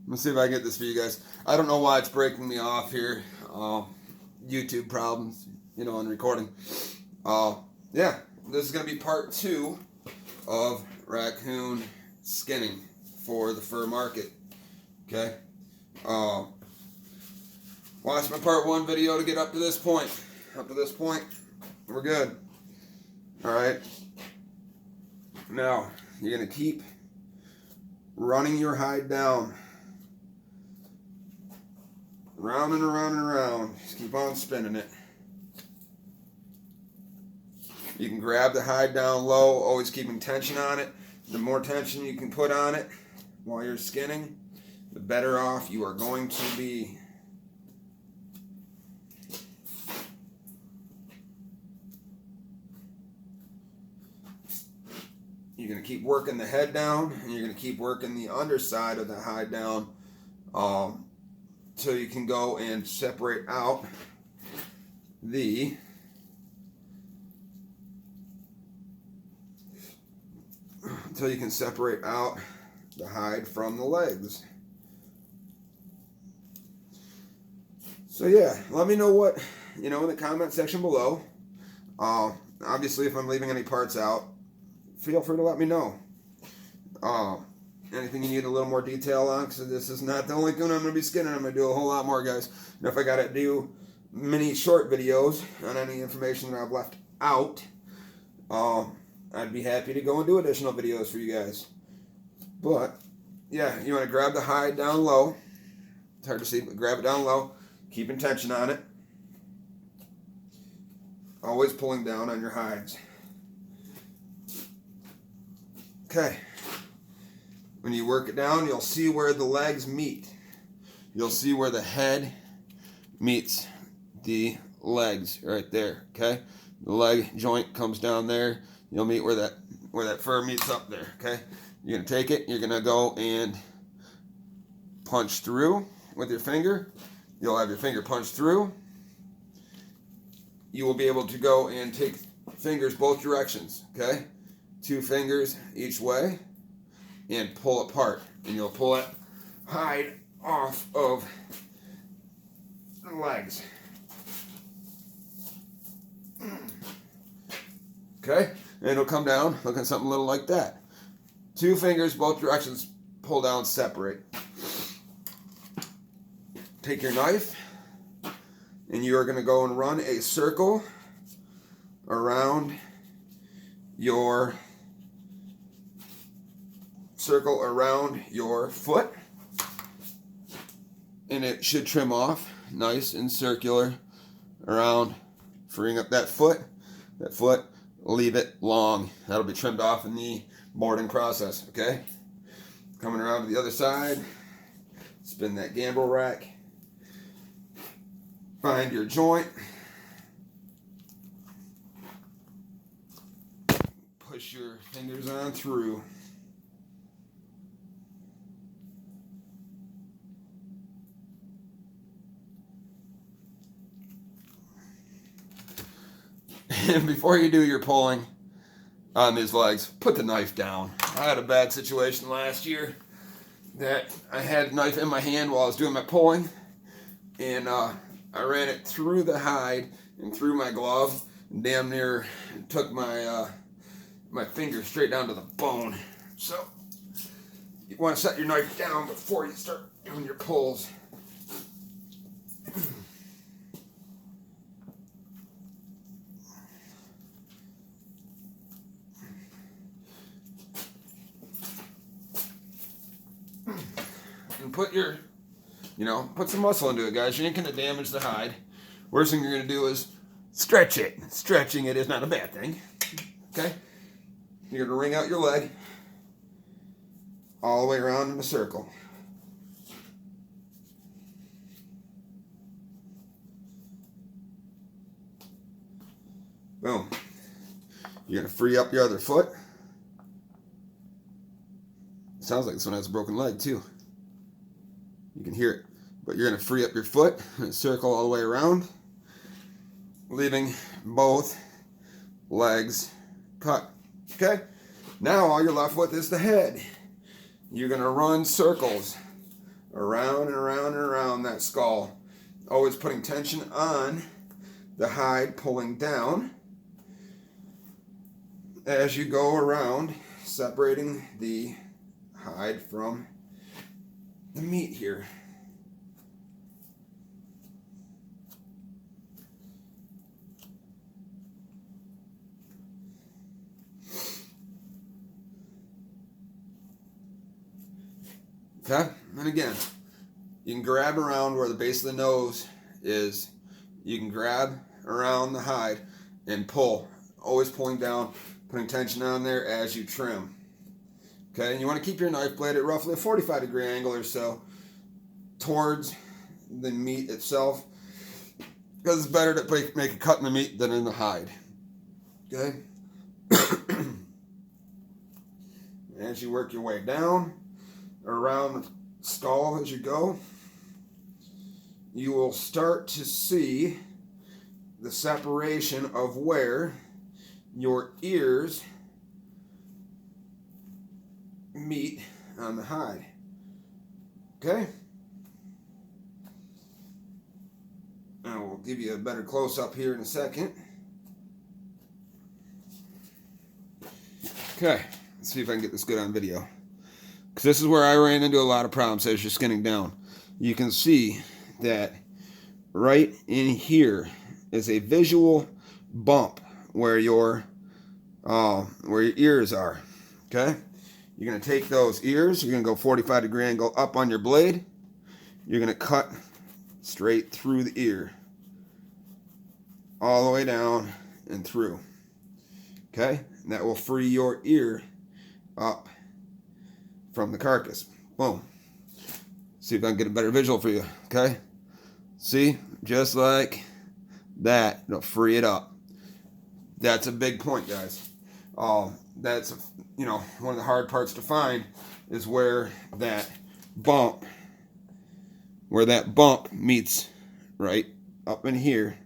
Let me see if I can get this for you guys. I don't know why it's breaking me off here. YouTube problems, you know, on recording. Yeah, this is going to be part 2 of raccoon skinning for the fur market. Okay? Watch my part 1 video to get up to this point. Up to this point, we're good. Alright? Now, you're going to keep running your hide down. Round and around and around. Just keep on spinning it. You can grab the hide down low, always keeping tension on it. The more tension you can put on it while you're skinning, the better off you are going to be. You're going to keep working the head down, and you're going to keep working the underside of the hide down till you can go and separate out the hide from the legs. So yeah, let me know what, you know, in the comment section below. Obviously, if I'm leaving any parts out, feel free to let me know. Anything you need a little more detail on, because this is not the only coon I'm going to be skinning. I'm going to do a whole lot more, guys. And if I got to do mini short videos on any information that I've left out, I'd be happy to go and do additional videos for you guys. But, yeah, you want to grab the hide down low. It's hard to see, but grab it down low. Keeping tension on it. Always pulling down on your hides. Okay. When you work it down, you'll see where the legs meet. You'll see where the head meets the legs right there, okay? The leg joint comes down there. You'll meet where that fur meets up there, okay? You're going to take it. You're going to go and punch through with your finger. You'll have your finger punch through. You will be able to go and take fingers both directions, okay? 2 fingers each way. And pull apart, and you'll pull that hide off of the legs. Okay, and it'll come down looking something a little like that. 2 fingers, both directions, pull down, separate. Take your knife, and you are going to go and run a circle around your foot, and it should trim off nice and circular around, freeing up that foot. Leave it long. That'll be trimmed off in the boarding process, okay? Coming around to the other side, spin that gambrel rack, find your joint, push your fingers on through. And before you do your pulling on these legs, put the knife down. I had a bad situation last year that I had a knife in my hand while I was doing my pulling, and I ran it through the hide and through my glove, and damn near took my my finger straight down to the bone. So you want to set your knife down before you start doing your pulls. And put some muscle into it, guys. You ain't gonna damage the hide. Worst thing you're gonna do is stretch it. Stretching it is not a bad thing. Okay? You're gonna wring out your leg all the way around in a circle. Boom. You're gonna free up your other foot. Sounds like this one has a broken leg too. You can hear it. But you're going to free up your foot and circle all the way around, leaving both legs cut. Okay? Now all you're left with is the head. You're going to run circles around and around and around that skull. Always putting tension on the hide, pulling down as you go around, separating the hide from the meat here. Okay, and again, you can grab around where the base of the nose is. You can grab around the hide and pull, always pulling down, putting tension on there as you trim. Okay, and you want to keep your knife blade at roughly a 45-degree angle or so towards the meat itself, because it's better to make a cut in the meat than in the hide. Okay, as you work your way down around the skull as you go, you will start to see the separation of where your ears meet on the hide. Okay? And we'll give you a better close-up here in a second. Okay, let's see if I can get this good on video. Because this is where I ran into a lot of problems as you're skinning down. You can see that right in here is a visual bump where your ears are. Okay? You're going to take those ears, you're going to go 45-degree angle up on your blade. You're going to cut straight through the ear, all the way down and through. Okay? And that will free your ear up from the carcass. Boom. See if I can get a better visual for you. Okay? See? Just like that. It'll free it up. That's a big point, guys. That's, one of the hard parts to find is where that bump meets right up in here,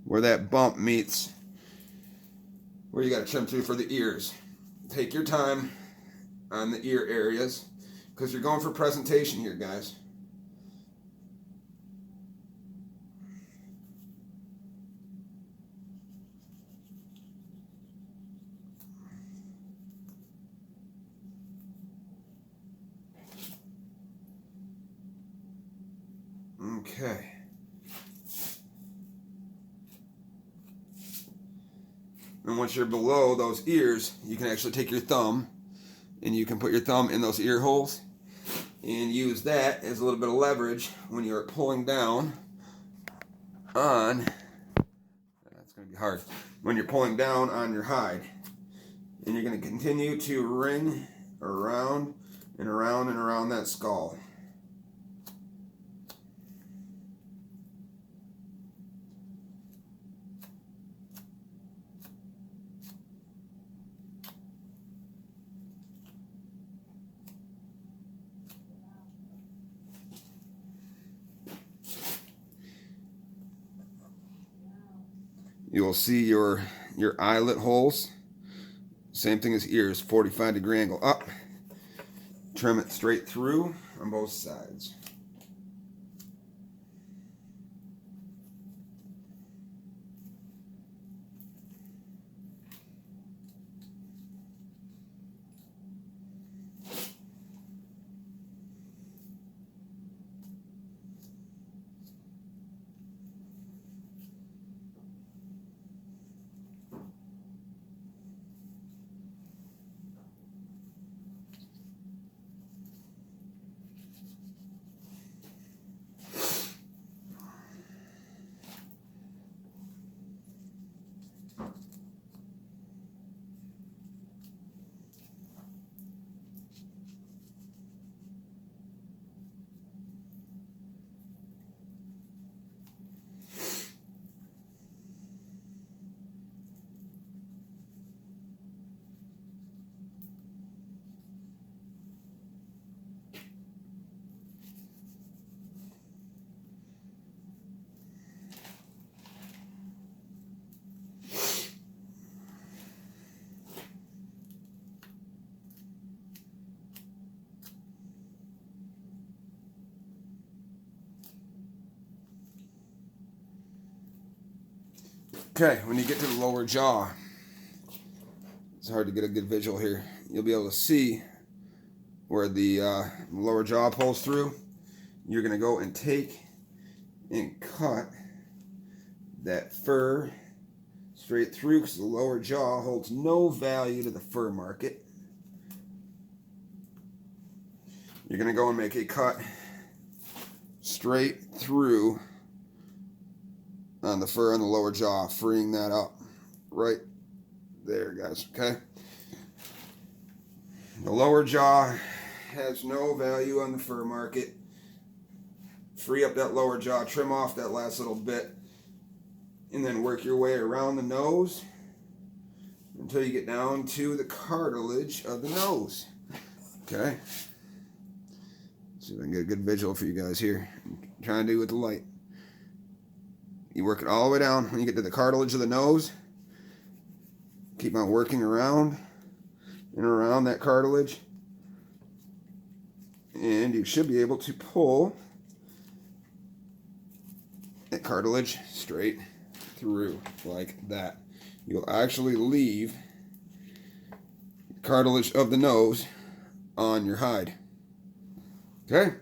where that bump meets where you got to trim through for the ears. Take your time on the ear areas because you're going for presentation here, guys. Okay. And once you're below those ears, you can actually take your thumb and you can put your thumb in those ear holes and use that as a little bit of leverage when you're pulling down on, that's going to be hard, when you're pulling down on your hide. And you're going to continue to ring around and around and around that skull. You'll see your eyelet holes. Same thing as ears, 45-degree angle up. Trim it straight through on both sides. Okay, when you get to the lower jaw, it's hard to get a good visual here. You'll be able to see where the lower jaw pulls through. You're going to go and take and cut that fur straight through, because the lower jaw holds no value to the fur market. You're going to go and make a cut straight through on the fur on the lower jaw, freeing that up right there, guys. Okay, the lower jaw has no value on the fur market. Free up that lower jaw, trim off that last little bit, and then work your way around the nose until you get down to the cartilage of the nose. Okay, see if I can get a good visual for you guys here. I'm trying to do with the light. You work it all the way down. When you get to the cartilage of the nose, keep on working around and around that cartilage, and you should be able to pull that cartilage straight through like that. You'll actually leave the cartilage of the nose on your hide. Okay?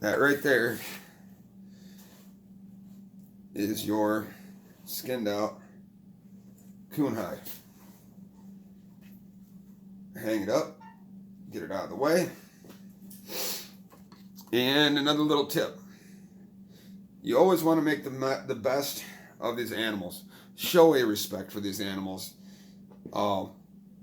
That right there is your skinned out coon hide. Hang it up, get it out of the way. And another little tip. You always want to make the best of these animals. Show a respect for these animals.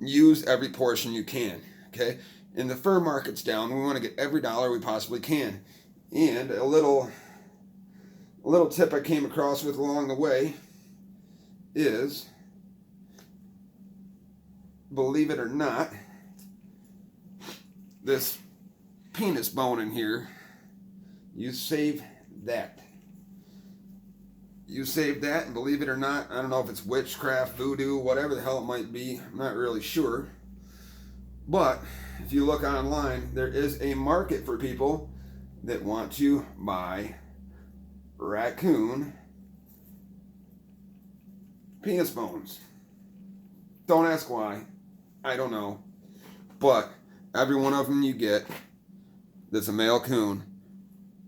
Use every portion you can. Okay? And the fur market's down. We want to get every dollar we possibly can. And a little tip I came across with along the way is, believe it or not, this penis bone in here, you save that. You save that, and believe it or not, I don't know if it's witchcraft, voodoo, whatever the hell it might be, I'm not really sure. But if you look online, there is a market for people that want to buy raccoon penis bones. Don't ask why. I don't know. But every one of them you get that's a male coon,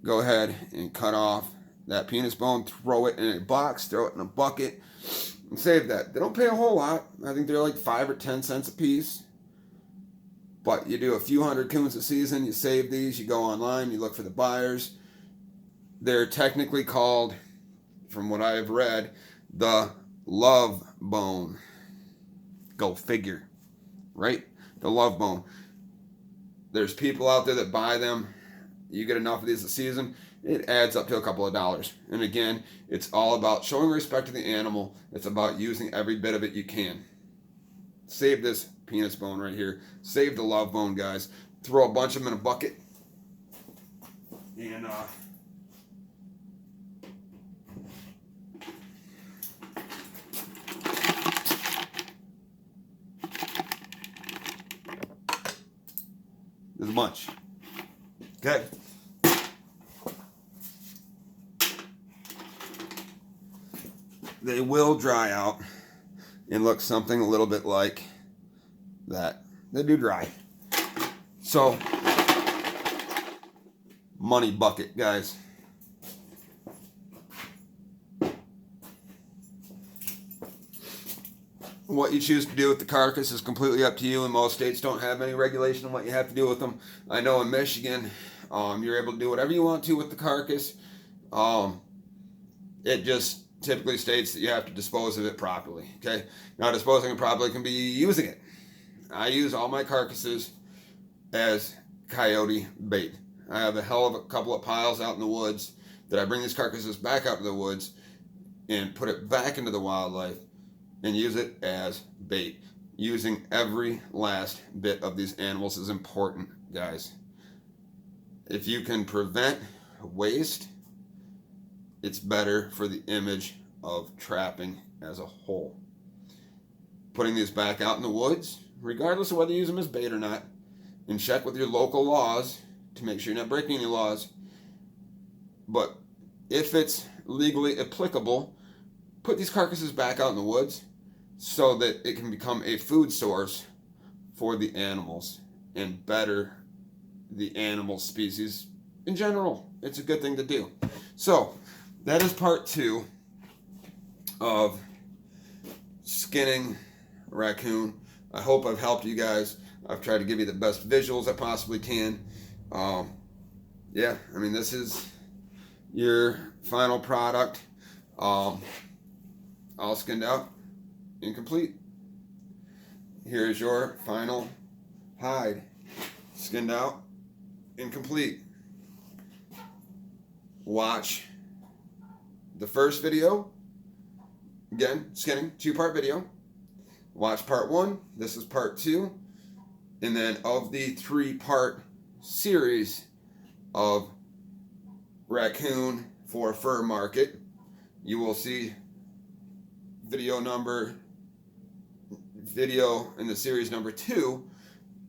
go ahead and cut off that penis bone, throw it in a box, throw it in a bucket, and save that. They don't pay a whole lot. I think they're like 5 or 10 cents a piece. But you do a few hundred coons a season, you save these, you go online, you look for the buyers. They're technically called, from what I have read, the love bone. Go figure, right? The love bone. There's people out there that buy them. You get enough of these a season, it adds up to a couple of dollars. And again, it's all about showing respect to the animal. It's about using every bit of it you can. Save this penis bone right here. Save the love bone, guys. Throw a bunch of them in a bucket. And there's a bunch. Okay. They will dry out and look something a little bit like that. They do dry. So, money bucket, guys. What you choose to do with the carcass is completely up to you, and most states don't have any regulation on what you have to do with them. I know in Michigan, you're able to do whatever you want to with the carcass. It just typically states that you have to dispose of it properly. Okay, now disposing it properly can be using it. I use all my carcasses as coyote bait. I have a hell of a couple of piles out in the woods that I bring these carcasses back out to the woods and put it back into the wildlife and use it as bait. Using every last bit of these animals is important, guys. If you can prevent waste, it's better for the image of trapping as a whole. Putting these back out in the woods, regardless of whether you use them as bait or not, and check with your local laws to make sure you're not breaking any laws. But if it's legally applicable, put these carcasses back out in the woods so that it can become a food source for the animals and better the animal species in general. It's a good thing to do. So that is part 2 of skinning Raccoon. I hope I've helped you guys. I've tried to give you the best visuals I possibly can. Yeah, I mean, this is your final product, all skinned out and complete. Here's your final hide, skinned out and complete. Watch the first video, again, skinning, 2-part video. Watch part 1, this is part 2, and then of the 3-part series of Raccoon for fur market, you will see video in the series number 2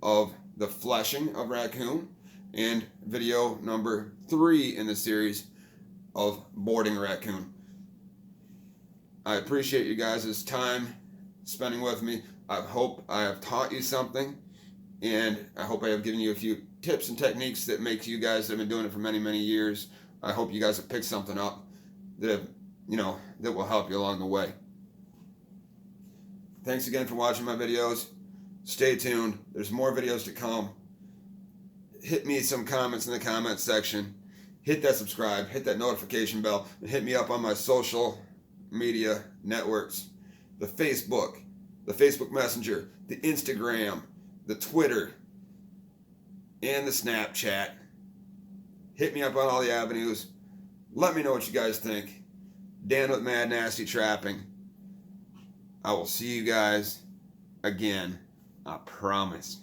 of the fleshing of Raccoon, and video number 3 in the series of boarding Raccoon. I appreciate you guys' time spending with me. I hope I have taught you something, and I hope I have given you a few tips and techniques that make you guys that have been doing it for many, many years. I hope you guys have picked something up that that will help you along the way. Thanks again for watching my videos. Stay tuned. There's more videos to come. Hit me some comments in the comments section. Hit that subscribe, hit that notification bell, and hit me up on my social media networks. The Facebook Messenger, the Instagram, the Twitter, and the Snapchat. Hit me up on all the avenues. Let me know what you guys think. Dan with Mad Nasty Trapping. I will see you guys again. I promise.